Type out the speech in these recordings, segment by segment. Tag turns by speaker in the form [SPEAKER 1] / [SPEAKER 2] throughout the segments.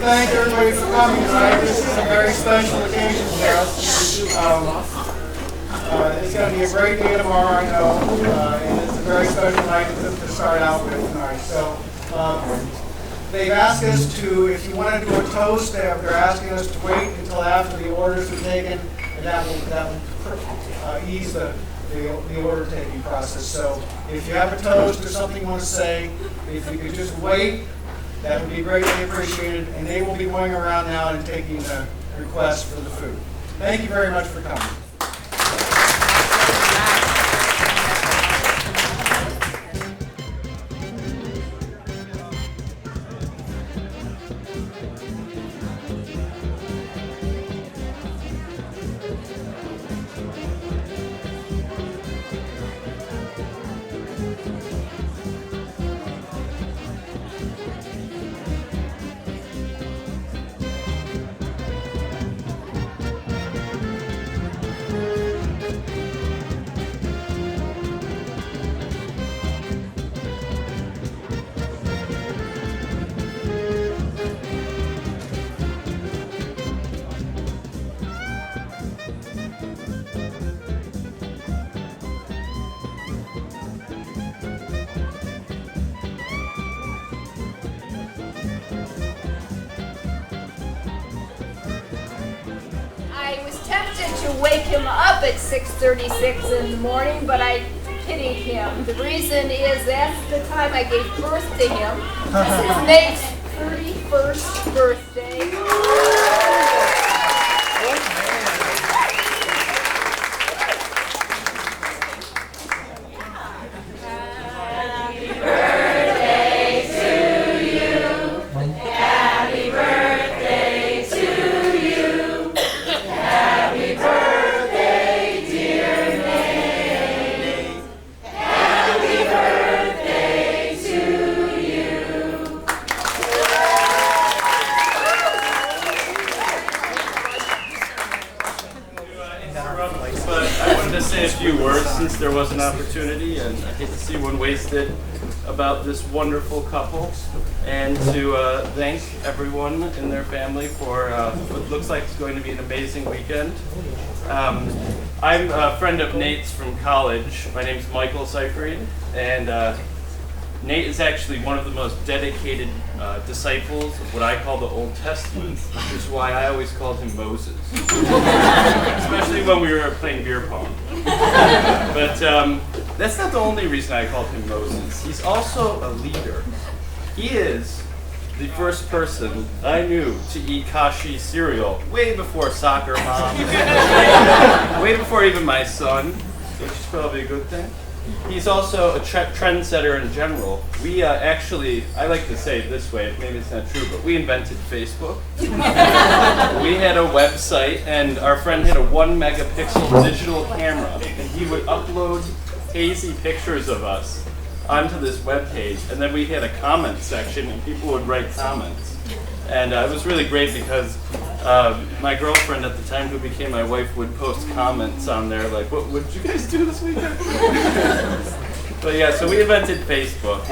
[SPEAKER 1] thank everybody for coming tonight. This is a very special occasion for us. It's going to be a great day tomorrow, I know, and it's a very special night to start out with tonight. So they've asked us to, if you want to do a toast, they're asking us to wait until after the orders are taken, and that will ease the order taking process. So if you have a toast or something you want to say, if you could just wait, that would be greatly appreciated, and they will be going around now and taking the requests for the food. Thank you very much for coming.
[SPEAKER 2] I was tempted to wake him up at 6:36 in the morning, but I pitied him. The reason is that's the time I gave birth to him. This is Nate's 31st birthday.
[SPEAKER 3] Say a few words since there was an opportunity, and I hate to see one wasted about this wonderful couple, and to thank everyone in their family for what looks like it's going to be an amazing weekend. I'm a friend of Nate's from college. My name's Michael Seifried, and Nate is actually one of the most dedicated disciples of what I call the Old Testament, which is why I always called him Moses, especially when we were playing beer pong. But that's not the only reason I called him Moses. He's also a leader. He is the first person I knew to eat kashi cereal way before soccer mom, way before even my son, which is probably a good thing. He's also a trendsetter in general. We actually, I like to say it this way, maybe it's not true, but we invented Facebook. We had a website, and our friend had a 1 megapixel digital camera, and he would upload hazy pictures of us onto this webpage, and then we had a comment section, and people would write comments. And it was really great because my girlfriend at the time, who became my wife, would post comments on there like, "What did you guys do this weekend?" But yeah, so we invented Facebook.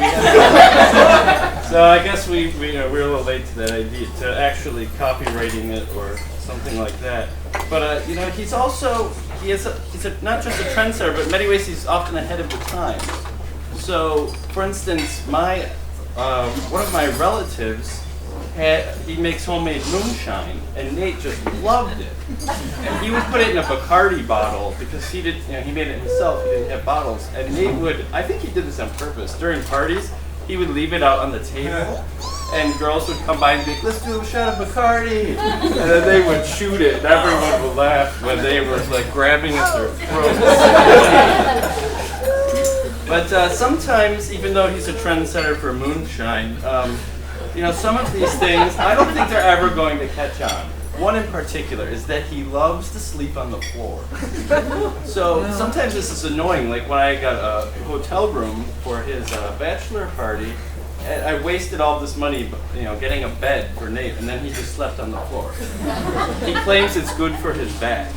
[SPEAKER 3] So I guess we were a little late to that idea, to actually copywriting it or something like that. But he's also he's not just a trendsetter, but in many ways he's often ahead of the times. So, for instance, one of my relatives, he makes homemade moonshine, and Nate just loved it. And he would put it in a Bacardi bottle because he made it himself. He didn't have bottles, and Nate would. I think he did this on purpose. During parties, he would leave it out on the table, and girls would come by and be like, "Let's do a shot of Bacardi," and then they would shoot it, and everyone would laugh when they were like grabbing at their throats. But sometimes, even though he's a trendsetter for moonshine, some of these things, I don't think they're ever going to catch on. One in particular is that he loves to sleep on the floor. So sometimes this is annoying. Like when I got a hotel room for his bachelor party, and I wasted all this money, getting a bed for Nate, and then he just slept on the floor. He claims it's good for his back.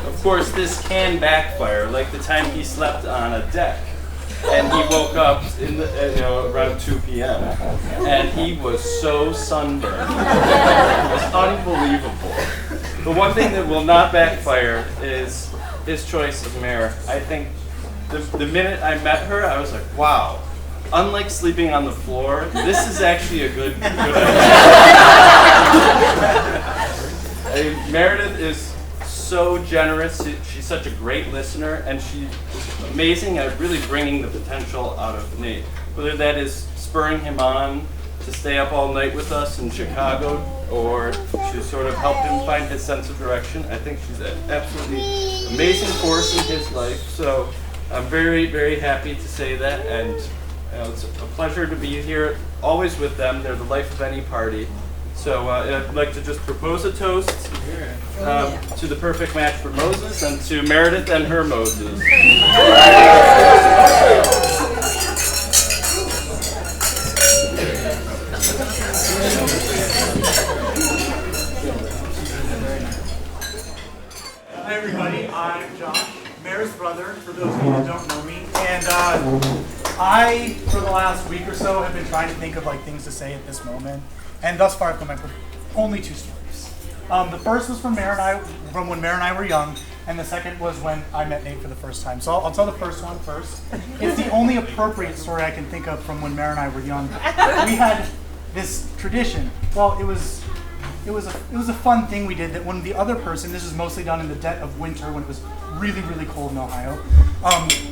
[SPEAKER 3] Of course, this can backfire, like the time he slept on a deck and he woke up in the, around 2 p.m. and he was so sunburned. It was unbelievable. The one thing that will not backfire is his choice of Mare. I think the minute I met her, I was like, wow. Unlike sleeping on the floor, this is actually a good idea. Meredith is so generous. She's such a great listener, and she's amazing at really bringing the potential out of Nate. Whether that is spurring him on to stay up all night with us in Chicago, or to sort of help him find his sense of direction, I think she's an absolutely amazing force in his life. So I'm very, very happy to say that, and it's a pleasure to be here, always with them. They're the life of any party. So I'd like to just propose a toast to the perfect match for Moses and to Meredith and her Moses.
[SPEAKER 4] Hi everybody, I'm Josh, Mare's brother, for those of you who don't know me. And I, for the last week or so, have been trying to think of things to say at this moment. And thus far I've come up with only 2 stories. The first was from when Mare and I were young, and the second was when I met Nate for the first time. So I'll tell the first one first. It's the only appropriate story I can think of from when Mare and I were young. We had this tradition. Well, it was a fun thing we did that when the other person, this was mostly done in the dead of winter when it was really, really cold in Ohio.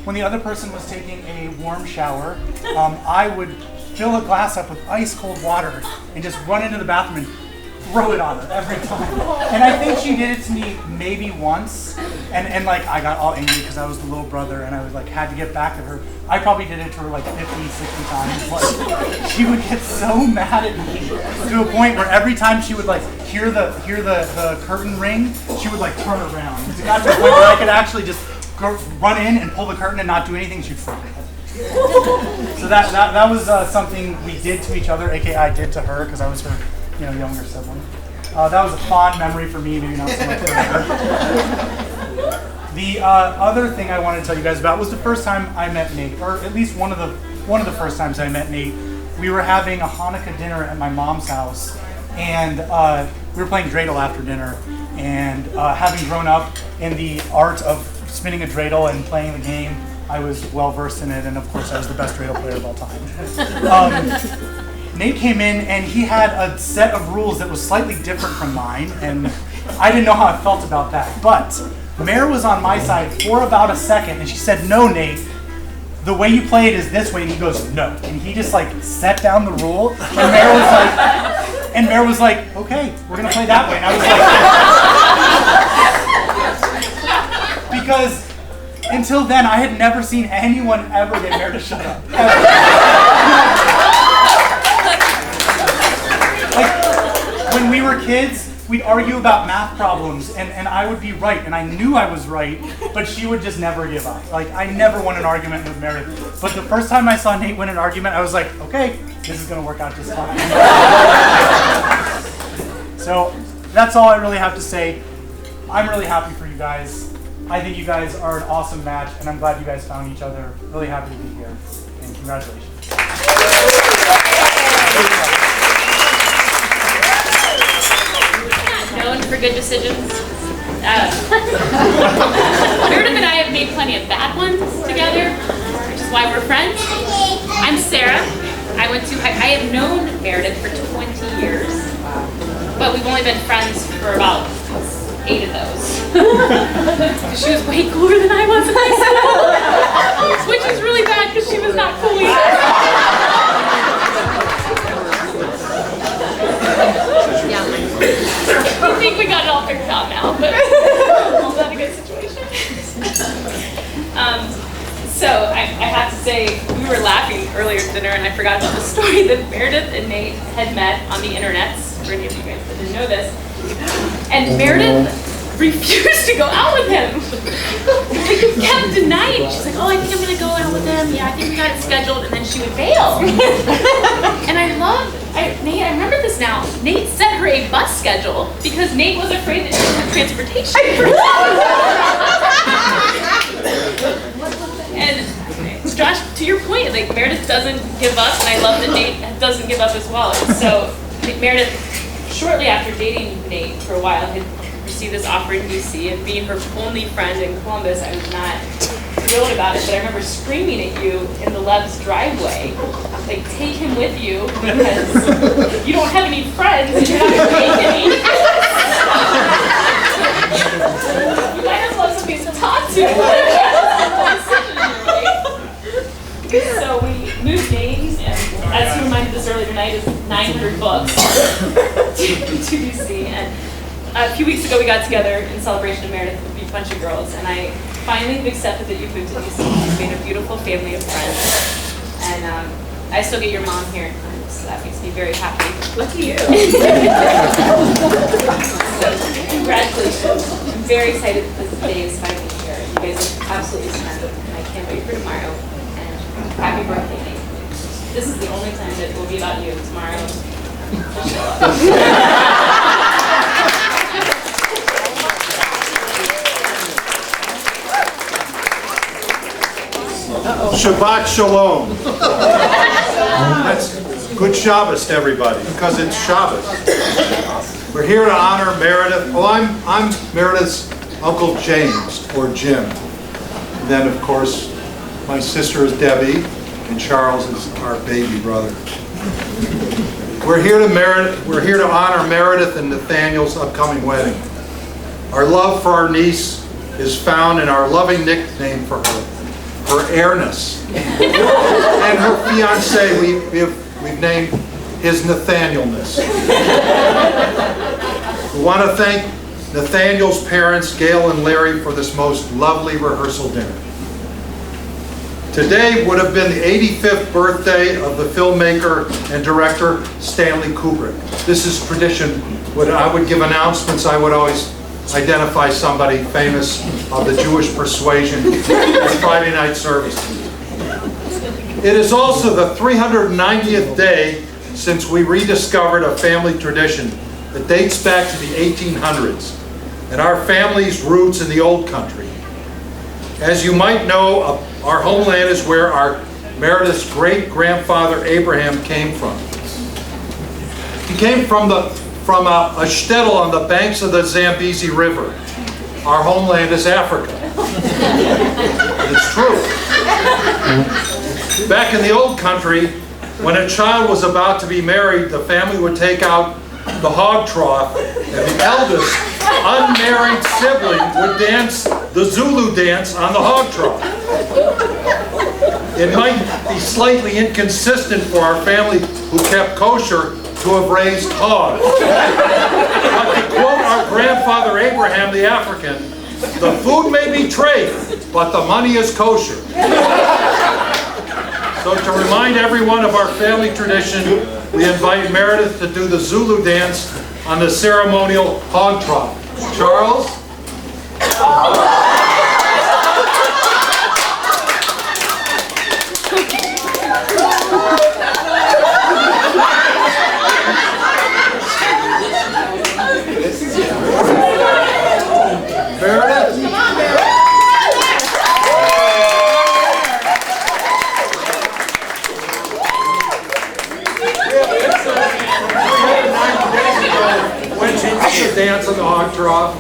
[SPEAKER 4] When the other person was taking a warm shower, I would fill a glass up with ice cold water and just run into the bathroom and throw it on her every time. And I think she did it to me maybe once, and I got all angry because I was the little brother and I was had to get back at her. I probably did it to her 50, 60 times. She would get so mad at me to a point where every time she would hear the curtain ring, she would turn around. It got to a point where I could actually just run in and pull the curtain and not do anything. She'd flip it. So that was something we did to each other, aka I did to her because I was her younger sibling. That was a fond memory for me, maybe not so much for her. The other thing I wanted to tell you guys about was the first time I met Nate, or at least one of the first times I met Nate. We were having a Hanukkah dinner at my mom's house, and we were playing dreidel after dinner. And having grown up in the art of spinning a dreidel and playing the game, I was well versed in it, and of course I was the best dreidel player of all time. Nate came in and he had a set of rules that was slightly different from mine, and I didn't know how I felt about that. But Mare was on my side for about a second, and she said, "No, Nate, the way you play it is this way," and he goes, "No." And he just set down the rule, and Mare was like, "Okay, we're gonna play that way." And I was like, because until then I had never seen anyone ever get Mare to shut up. When we were kids, we'd argue about math problems, and I would be right, and I knew I was right, but she would just never give up. I never won an argument with Meredith. But the first time I saw Nate win an argument, I was like, okay, this is going to work out just fine. So that's all I really have to say. I'm really happy for you guys. I think you guys are an awesome match, and I'm glad you guys found each other. Really happy to be here, and congratulations.
[SPEAKER 5] Known for good decisions. Meredith and I have made plenty of bad ones together, which is why we're friends. I'm Sarah. I have known Meredith for 20 years, but we've only been friends for about 8 of those. She was way cooler than I was in high school, which is really bad because she was not cool either. I think we got it all figured out now, but it's not a good situation. So I have to say, we were laughing earlier at dinner, and I forgot about the story that Meredith and Nate had met on the internets, for any of you guys that didn't know this. And Meredith refused to go out with him. She kept denying. She's like, "Oh, I think I'm gonna go out with him. Yeah, I think we got it scheduled," and then she would bail. And Nate, I remember this now. Nate sent her a bus schedule because Nate was afraid that she didn't have transportation. And Josh, to Meredith doesn't give up, and I love that Nate doesn't give up as well. And so Meredith, shortly after dating Nate for a while, had received this offer in DC, and being her only friend in Columbus, I was not thrilled about it, but I remember screaming at you in the Lev's driveway, like, take him with you, because you don't have any friends, and you're not going to make any. You might as well have somebody to talk to. So we moved names, and as he reminded us earlier tonight, is 900 books to DC. And a few weeks ago, we got together in celebration of Meredith with a bunch of girls, and I finally have accepted that you've moved to DC. You've made a beautiful family of friends, and I still get your mom here, so that makes me very happy.
[SPEAKER 2] Lucky you.
[SPEAKER 5] So, congratulations. I'm very excited that this day is finally here. You guys look absolutely stunning, and I can't wait for tomorrow. And happy birthday, Nate. This is the only time that it will be about you. Tomorrow, just show up.
[SPEAKER 6] Shabbat Shalom. That's good Shabbos to everybody, because it's Shabbos. We're here to honor Meredith. Well, I'm Meredith's Uncle James, or Jim. And then, of course, my sister is Debbie, and Charles is our baby brother. We're here to honor Meredith and Nathaniel's upcoming wedding. Our love for our niece is found in our loving nickname for her airness. And her fiancé, we've named his Nathanielness. We want to thank Nathaniel's parents, Gail and Larry, for this most lovely rehearsal dinner. Today would have been the 85th birthday of the filmmaker and director Stanley Kubrick. This is tradition. When I would give announcements, I would always identify somebody famous of the Jewish persuasion at Friday night service. It is also the 390th day since we rediscovered a family tradition that dates back to the 1800s and our family's roots in the old country. As you might know, our homeland is where our Meredith's great-grandfather Abraham came from. He came from a shtetl on the banks of the Zambezi River. Our homeland is Africa. It's true. Back in the old country, when a child was about to be married, the family would take out the hog trough, and the eldest unmarried sibling would dance the Zulu dance on the hog trough. It might be slightly inconsistent for our family who kept kosher to have raised hogs. But to quote our grandfather Abraham the African, the food may be treif, but the money is kosher. So to remind everyone of our family tradition, we invite Meredith to do the Zulu dance on the ceremonial hog trough. Charles? Meredith? Come on, Meredith. When she did the dance on the hog trough,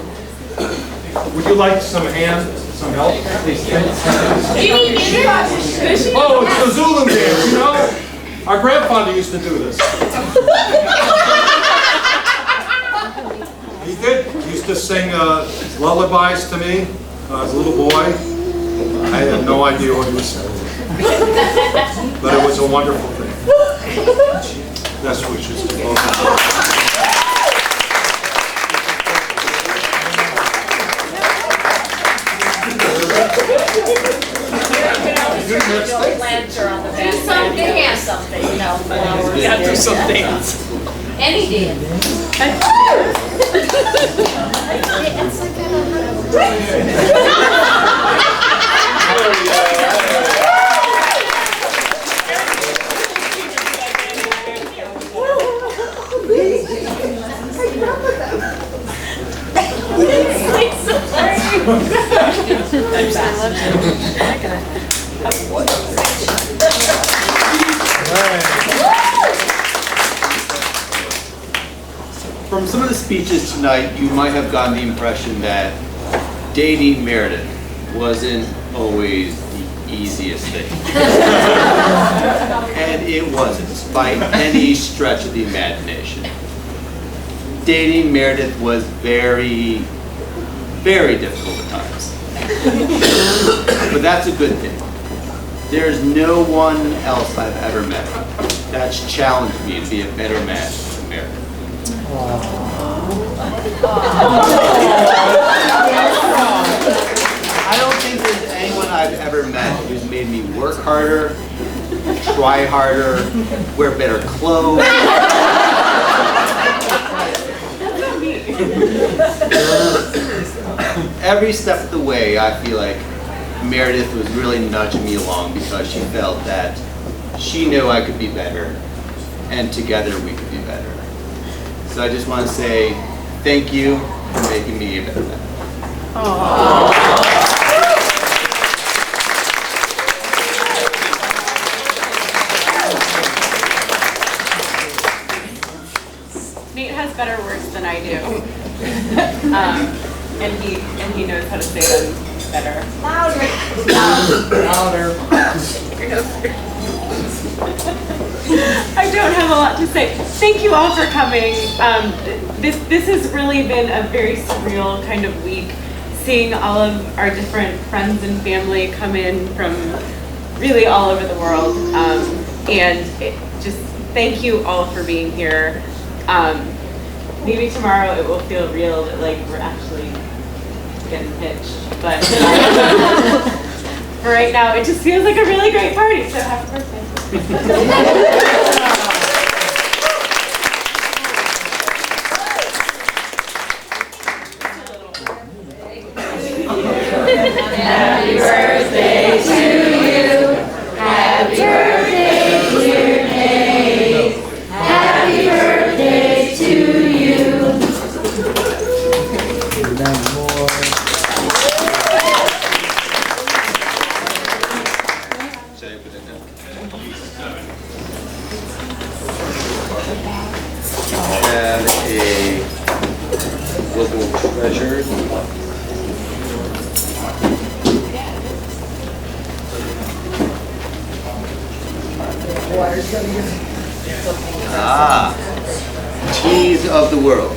[SPEAKER 6] would you like some help? Oh, it's the Zulu dance, you know? Our grandfather used to do this. He did. He used to sing lullabies to me as a little boy. I had no idea what he was saying. But it was a wonderful thing. Best wishes to both of you.
[SPEAKER 2] Something, you know.
[SPEAKER 3] You have to do some dance.
[SPEAKER 2] Any dance.
[SPEAKER 5] I love you.
[SPEAKER 7] speeches tonight, you might have gotten the impression that dating Meredith wasn't always the easiest thing. And it wasn't, by any stretch of the imagination. Dating Meredith was very, very difficult at times. But that's a good thing. There's no one else I've ever met that's challenged me to be a better man than Meredith. I don't think there's anyone I've ever met who's made me work harder, try harder, wear better clothes. Every step of the way, I feel like Meredith was really nudging me along because she felt that she knew I could be better, and together we could be better. So I just want to say thank you for making me a better man.
[SPEAKER 5] Nate has better words than I do, and he knows how to say them better.
[SPEAKER 2] Louder.
[SPEAKER 5] I don't have a lot to say. Thank you all for coming. This has really been a very surreal kind of week, seeing all of our different friends and family come in from really all over the world. Just thank you all for being here. Maybe tomorrow it will feel real that like we're actually getting hitched, but for right now it just feels like a really great party. So happy birthday.
[SPEAKER 2] Happy birthday to you. Happy birthday, dear Nate. Happy birthday to you.
[SPEAKER 7] Have a local treasure. Teas of the world.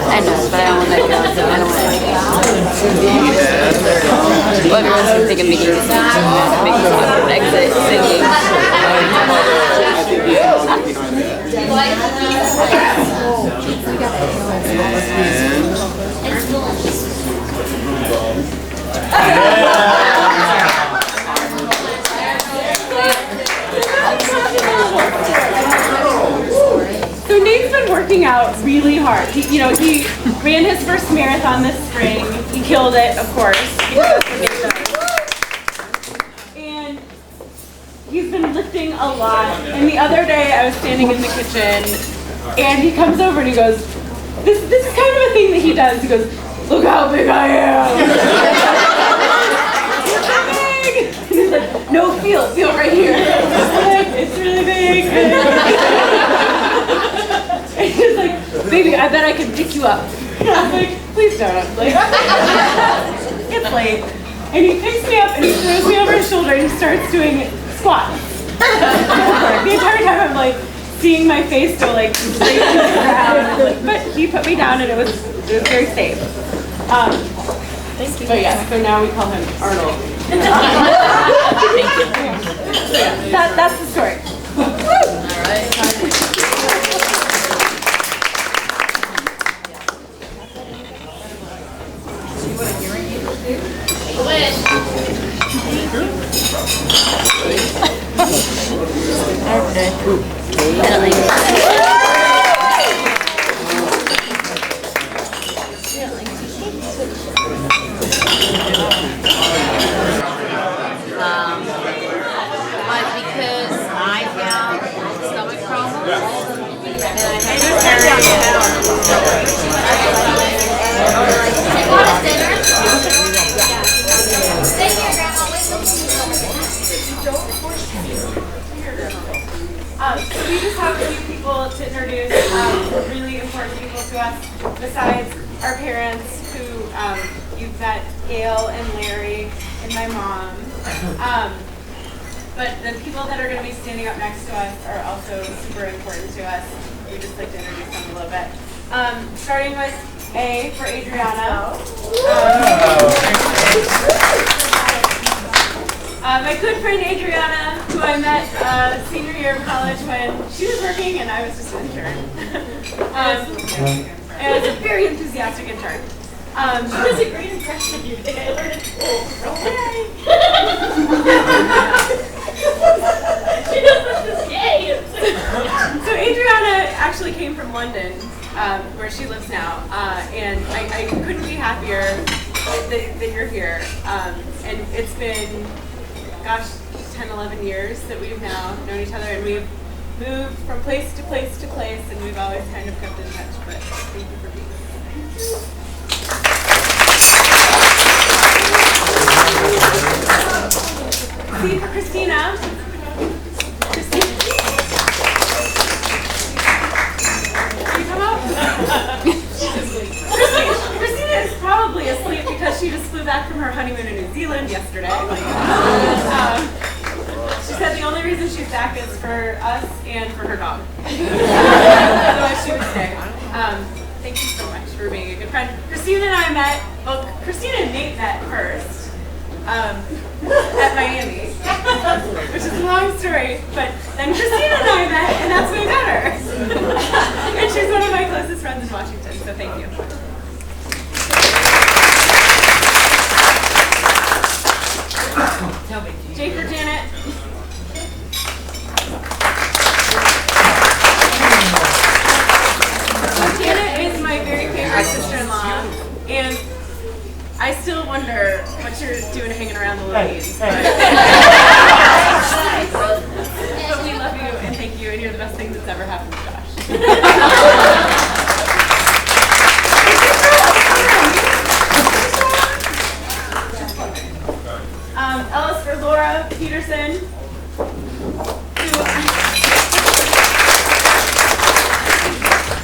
[SPEAKER 8] I know, but I don't want that to go. I don't want it. Well, everyone's gonna think I'm making this exit singing.
[SPEAKER 5] So Nate's been working out really hard. He ran his first marathon this spring. He killed it, of course. Because that's what Nate does. And he's been lifting a lot. And the other day I was standing in the kitchen and he comes over and he goes, this is kind of a thing that he does. He goes, look how big I am. Look how big. And he's like, no, feel right here. It's really big. And he's like, baby, I bet I can pick you up. And I was like, please don't. Like, it's late. And he picks me up and he throws me over his shoulder and he starts doing squats. The entire time I'm like seeing my face go like straight to the ground. Like, but he put me down and it was very safe. Thank you. But yeah, so now we call him Arnold. Thank you. So yeah, that's the story. All right.
[SPEAKER 8] But because I have stomach problems, and I had
[SPEAKER 9] So we just have a few people to introduce, really important people to us, besides our parents who you've met, Gail and Larry and my mom. But the people that are going to be standing up next to us are also super important to us. We just like to introduce them a little bit. Starting with A for Adriana. My good friend Adriana, who I met senior year of college when she was working and I was just an intern. And was a very enthusiastic intern. She does a great impression of you today. I learned it. She does this gay. So Adriana actually came from London, where she lives now, and I couldn't be happier that you're here. And it's been, gosh, 10, 11 years that we've now known each other, and we've moved from place to place to place, and we've always kind of kept in touch. But thank you for being here. C for Christina. Christina, can you come up? Christina is probably asleep because she just flew back from her honeymoon in New Zealand yesterday. She said the only reason she's back is for us and for her dog. Otherwise she would stay. Thank you so much for being a good friend. Christina and I met, well, Christina and Nate met first at Miami, which is a long story, but then Christina and I met, and that's way better. And she's one of my closest friends in Washington, so thank you. J for Janet. Janet is my very favorite sister-in-law, and I still wonder what you're doing hanging around the ladies. But we love you and thank you, and you're the best thing that's ever happened to Josh. Ellis for Laura Peterson,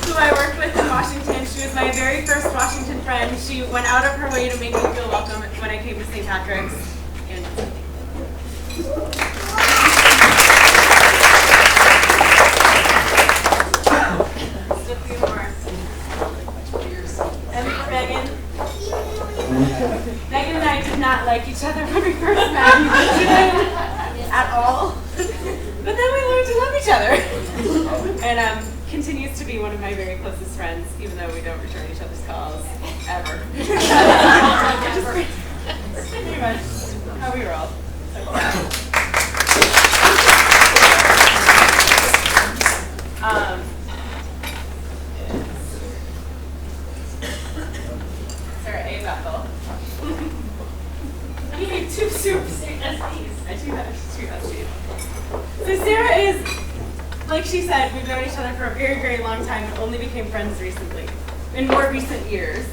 [SPEAKER 9] who I worked with in Washington. She was my very first Washington friend. She went out of her way to make me feel welcome when I came to St. Patrick's. And just a few more. And for Megan. Megan and I did not like each other when we first met at all. But then we learned to love each other. And continues to be one of my very closest friends, even though we don't return each other's calls ever. Which is pretty much how we roll. Sarah A. Bethel. You need two soups. I do that. Two SDs. So Sarah is, like she said, we've known each other for a very, very long time and only became friends recently, in more recent years.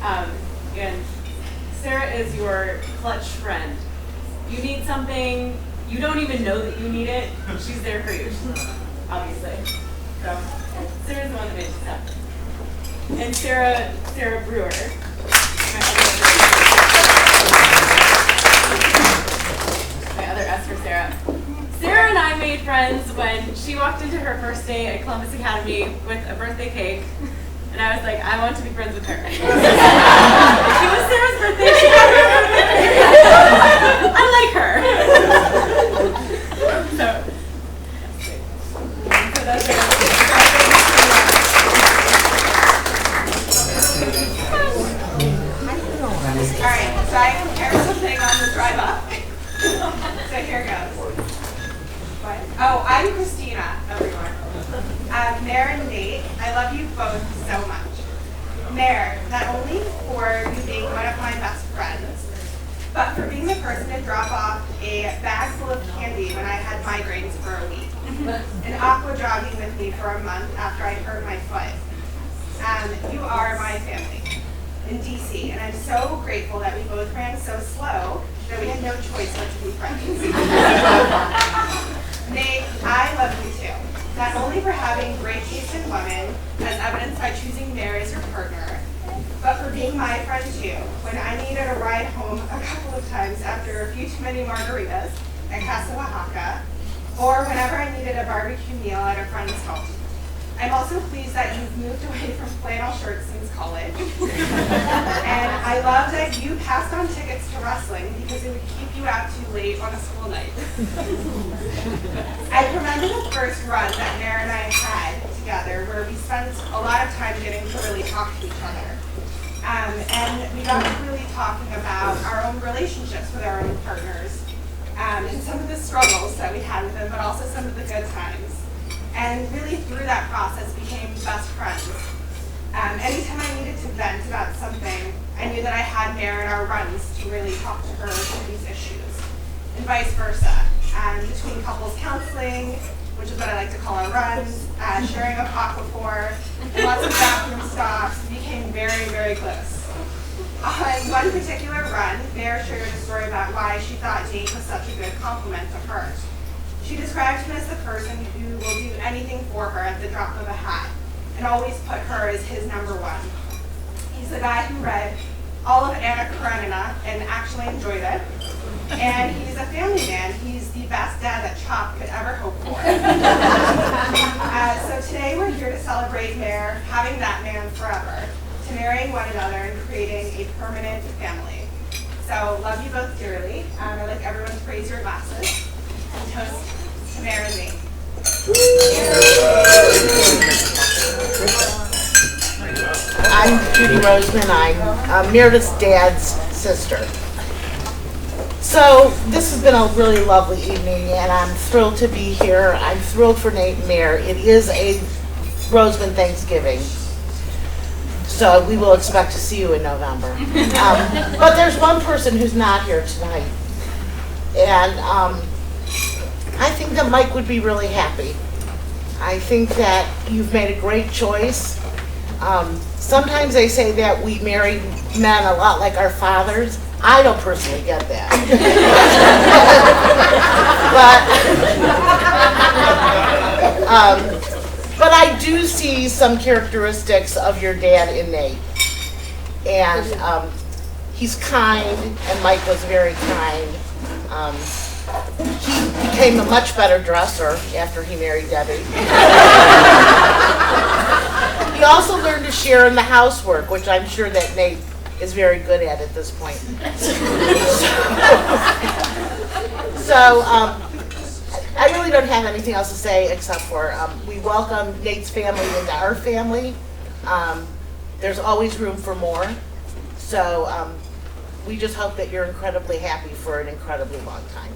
[SPEAKER 9] And Sarah is your clutch friend. You need something, you don't even know that you need it, she's there for you, obviously. So Sarah's the one that made this happen. And Sarah Brewer. My other S for Sarah. Sarah and I made friends when she walked into her first day at Columbus Academy with a birthday cake, and I was like, I want to be friends with her. It was Sarah's birthday, she had her birthday. I like her. So that's it. Alright, so I prepared something on the drive up. So here goes. Oh, I'm Christina, everyone. Mare and Nate, I love you both so much. Mare, not only for you being one of my best friends, but for being the person to drop off a bag full of candy when I had migraines for a week, and aqua jogging with me for a month after I hurt my foot.
[SPEAKER 10] You are my family in DC, and I'm so grateful that we both ran so slow that we had no choice but to be friends. Nate, I love you too. Not only for having great taste in women, as evidenced by choosing Mare as your partner, but for being my friend too, when I needed a ride home a couple of times after a few too many margaritas at Casa Oaxaca, or whenever I needed a barbecue meal at a friend's home. I'm also pleased that you've moved away from flannel shirts since college. And I love that you passed on tickets to wrestling because it would keep you out too late on a school night. I remember the first run that Mare and I had together where we spent a lot of time getting to really talk to each other. And we got to really talking about our own relationships with our own partners, and some of the struggles that we had with them, but also some of the good times. And really through that process became best friends. Anytime I needed to vent about something, I knew that I had Mare in our runs to really talk to her through these issues, and vice versa. Between couples counseling, which is what I like to call our runs, sharing a aquaphor, and lots of bathroom stops, we became very, very close. On one particular run, Mare shared a story about why she thought Nate was such a good compliment to her. She described him as the person who will do anything for her at the drop of a hat, and always put her as his number one. He's the guy who read all of Anna Karenina and actually enjoyed it. And he's a family man. He's the best dad that Chop could ever hope for. So today we're here to celebrate Mare having that man forever, to marrying one another and creating a permanent family. So love you both dearly. I'd like everyone to raise your glasses and toast to Mare and me.
[SPEAKER 11] I'm Judy Roseman. I'm Meredith's dad's sister. So this has been a really lovely evening, and I'm thrilled to be here. I'm thrilled for Nate and Mare. It is a Roseman Thanksgiving, so we will expect to see you in November. But there's one person who's not here tonight, and I think that Mike would be really happy. I think that you've made a great choice. Sometimes they say that we marry men a lot like our fathers. I don't personally get that. But I do see some characteristics of your dad in Nate. And he's kind, and Mike was very kind. He became a much better dresser after he married Debbie. He also learned to share in the housework, which I'm sure that Nate is very good at this point. So I really don't have anything else to say except for we welcome Nate's family into our family. There's always room for more. So we just hope that you're incredibly happy for an incredibly long time.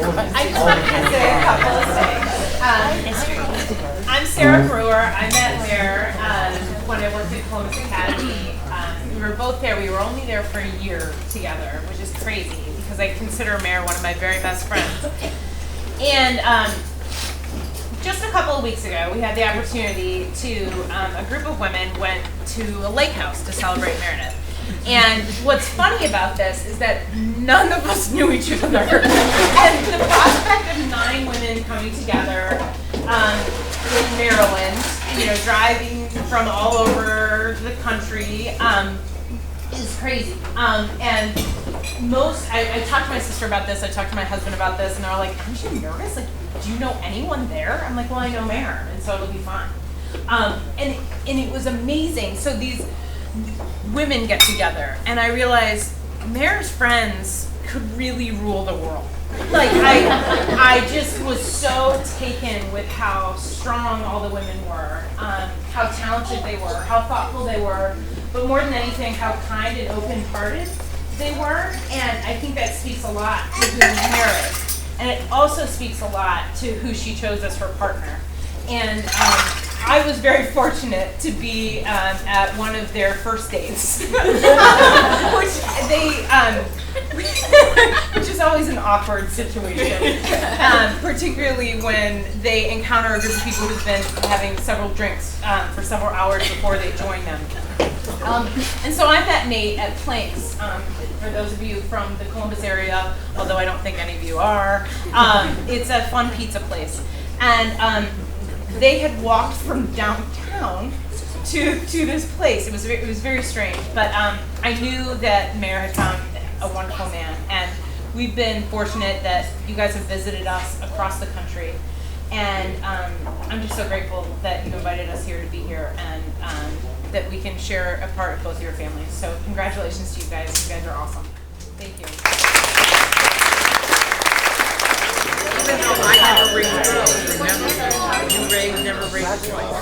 [SPEAKER 9] I just wanted to say a couple of things. I'm Sarah Brewer. I met Mare when I worked at Columbus Academy. We were both there. We were only there for a year together, which is crazy because I consider Mare one of my very best friends. And just a couple of weeks ago, we had the opportunity to, a group of women went to a lake house to celebrate Meredith. And what's funny about this is that none of us knew each other. And the prospect of 9 women coming together in Maryland, driving from all over the country, is crazy. And I talked to my sister about this, I talked to my husband about this, and they're like, aren't you nervous? Like, do you know anyone there? I'm like, well, I know Mare, and so it'll be fine. And it was amazing. So these women get together, and I realized Mare's friends could really rule the world. Like, I just was so taken with how strong all the women were, how talented they were, how thoughtful they were, but more than anything, how kind and open-hearted they were. And I think that speaks a lot to who Mare is. And it also speaks a lot to who she chose as her partner. And I was very fortunate to be at one of their first dates, which is always an awkward situation, particularly when they encounter a group of people who've been having several drinks for several hours before they join them. And so I met Nate at Planks. For those of you from the Columbus area, although I don't think any of you are, it's a fun pizza place. And they had walked from downtown to this place. It was very strange, but I knew that Mayor had found a wonderful man, and we've been fortunate that you guys have visited us across the country, and I'm just so grateful that you invited us here to be here, and that we can share a part of both your families. So congratulations to you guys. You guys are awesome. Thank you.
[SPEAKER 12] Even though I never raised twice, remember, you never raised twice.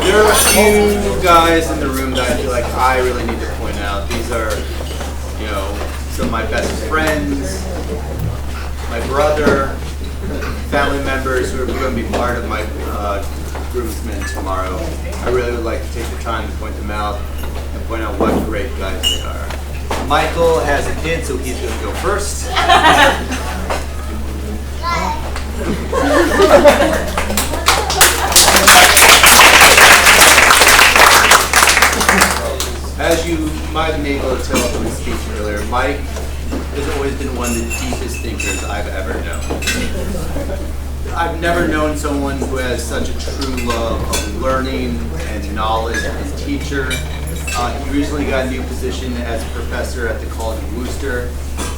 [SPEAKER 7] There are a few guys in the room that I feel like I really need to point out. These are, some of my best friends, my brother, family members who are going to be part of my groomsmen tomorrow. I really would like to take the time to point them out and point out what great guys they are. Michael has a kid, so he's going to go first. As you might have been able to tell from his speech earlier, Mike has always been one of the deepest thinkers I've ever known. I've never known someone who has such a true love of learning and knowledge as a teacher. He recently got a new position as a professor at the College of Worcester.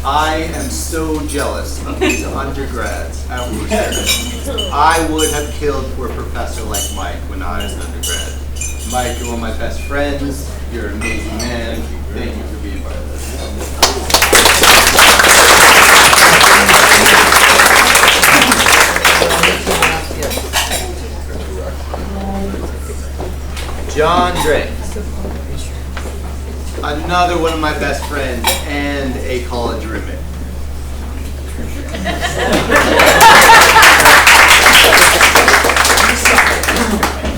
[SPEAKER 7] I am so jealous of these undergrads at Worcester. I would have killed for a professor like Mike when I was an undergrad. Mike, you're one of my best friends. You're an amazing man. Thank you for being part of this. John Drake. Another one of my best friends and a college roommate.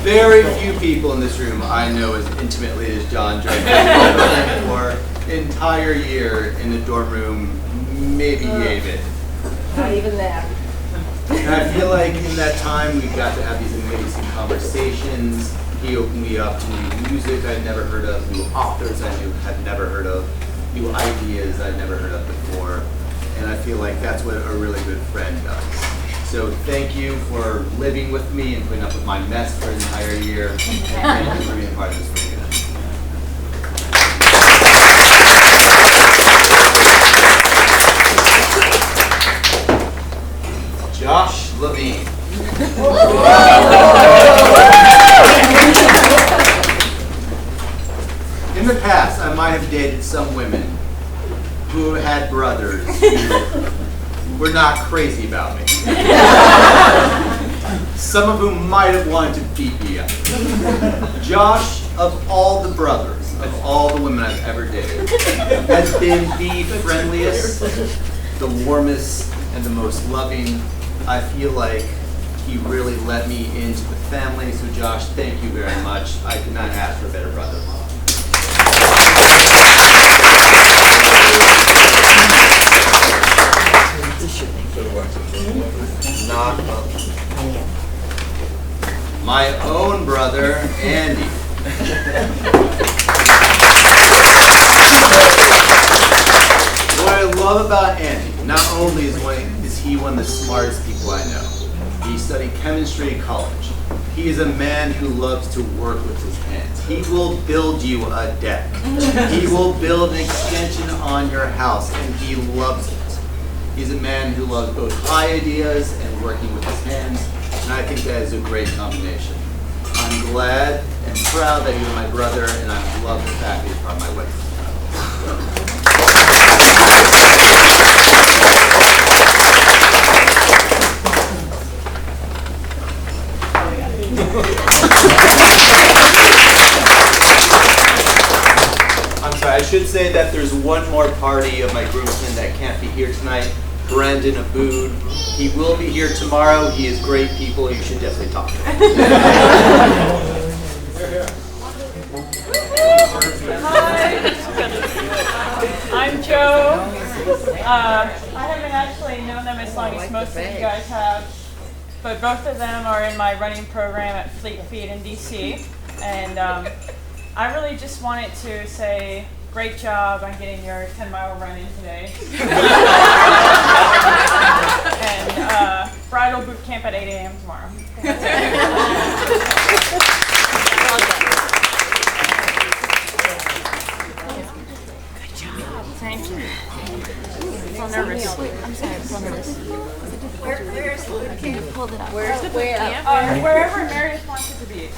[SPEAKER 7] Very few people in this room I know as intimately as John Drake. I've known him for an entire year in the dorm room, maybe David.
[SPEAKER 2] Not even that.
[SPEAKER 7] And I feel like in that time we got to have these amazing conversations. He opened me up to new music I'd never heard of, new authors I had never heard of, new ideas I'd never heard of before. And I feel like that's what a really good friend does. So thank you for living with me and putting up with my mess for an entire year. And thank you for being part of this reunion. Josh Levine. In the past, I might have dated some women who had brothers who were not crazy about me. Some of whom might have wanted to beat me up. Josh, of all the brothers, of all the women I've ever dated, has been the friendliest, the warmest, and the most loving. I feel like he really let me into the family. So Josh, thank you very much. I could not ask for a better brother-in-law. Not my own brother, Andy. What I love about Andy, not only is he one of the smartest people I know. He studied chemistry at college. He is a man who loves to work with his hands. He will build you a deck. He will build an extension on your house, and he loves it. He's a man who loves both high ideas and working with his hands, and I think that is a great combination. I'm glad and proud that you're my brother, and I love the fact that you're part of my wedding. I'm sorry, I should say that there's one more party of my groomsmen that can't be here tonight. Brendan Abood. He will be here tomorrow. He is great people. You should definitely talk to him.
[SPEAKER 13] Hi, I'm Joe. I haven't actually known them as long as most of you guys have, but both of them are in my running program at Fleet Feet in DC. And I really just wanted to say great job on getting your 10-mile run in today. And bridal boot camp at 8 a.m. tomorrow. Thank you. I'm so nervous. I'm sorry, I'm so nervous.
[SPEAKER 2] Where's the boot camp?
[SPEAKER 8] Hold it up.
[SPEAKER 2] Where's the boot camp?
[SPEAKER 13] Wherever Meredith wants it to be.